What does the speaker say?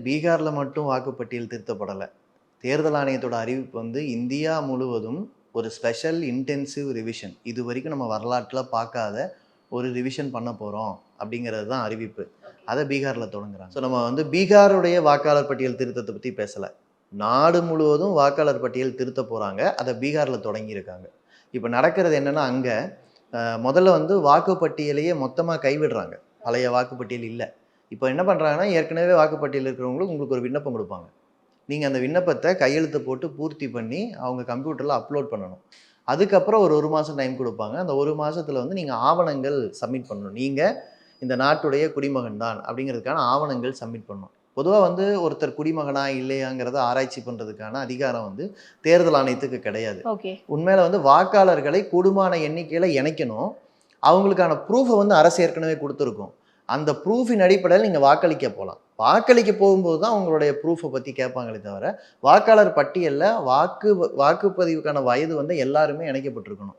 பீகார்ல மட்டும் வாக்குப்பட்டியல் திருத்தப்படலை. தேர்தல் ஆணையத்தோட அறிவிப்பு வந்து இந்தியா முழுவதும் ஒரு ஸ்பெஷல் இன்டென்சிவ் ரிவிஷன். இது வரைக்கும் நம்ம வரலாற்றில் பார்க்காத ஒரு ரிவிஷன் பண்ண போகிறோம் அப்படிங்கிறது தான் அறிவிப்பு. அதை பீகாரில் தொடங்குறாங்க. ஸோ நம்ம வந்து பீகாருடைய வாக்காளர் பட்டியல் திருத்தத்தை பற்றி பேசலை. நாடு முழுவதும் வாக்காளர் பட்டியல் திருத்த போகிறாங்க. அதை பீகாரில் தொடங்கியிருக்காங்க. இப்போ நடக்கிறது என்னென்னா, அங்கே முதல்ல வந்து வாக்குப்பட்டியலையே மொத்தமாக கைவிடுறாங்க. பழைய வாக்குப்பட்டியல் இல்லை. இப்போ என்ன பண்ணுறாங்கன்னா, ஏற்கனவே வாக்குப்பட்டியல் இருக்கிறவங்களுக்கு உங்களுக்கு ஒரு விண்ணப்பம் கொடுப்பாங்க. நீங்கள் அந்த விண்ணப்பத்தை கையெழுத்து போட்டு பூர்த்தி பண்ணி அவங்க கம்ப்யூட்டரில் அப்லோட் பண்ணணும். அதுக்கப்புறம் ஒரு மாதம் டைம் கொடுப்பாங்க. அந்த ஒரு மாதத்தில் வந்து நீங்கள் ஆவணங்கள் சப்மிட் பண்ணணும். நீங்கள் இந்த நாட்டுடைய குடிமகன் தான் அப்படிங்கிறதுக்கான ஆவணங்கள் சப்மிட் பண்ணணும். பொதுவாக வந்து ஒருத்தர் குடிமகனா இல்லையாங்கிறத ஆராய்ச்சி பண்ணுறதுக்கான அதிகாரம் வந்து தேர்தல் ஆணையத்துக்கு கிடையாது. உண்மையில வந்து வாக்காளர்களை கூடுமான எண்ணிக்கையில் இணைக்கணும். அவங்களுக்கான ப்ரூஃபை வந்து அரசு ஏற்கனவே கொடுத்துருக்கும். அந்த ப்ரூஃபின் அடிப்படையில் நீங்கள் வாக்களிக்க போகலாம். வாக்களிக்க போகும்போது தான் உங்களுடைய ப்ரூஃபை பற்றி கேட்பாங்களே தவிர, வாக்காளர் பட்டியலில் வாக்குப்பதிவுக்கான வயது வந்து எல்லாருமே இணைக்கப்பட்டிருக்கணும்.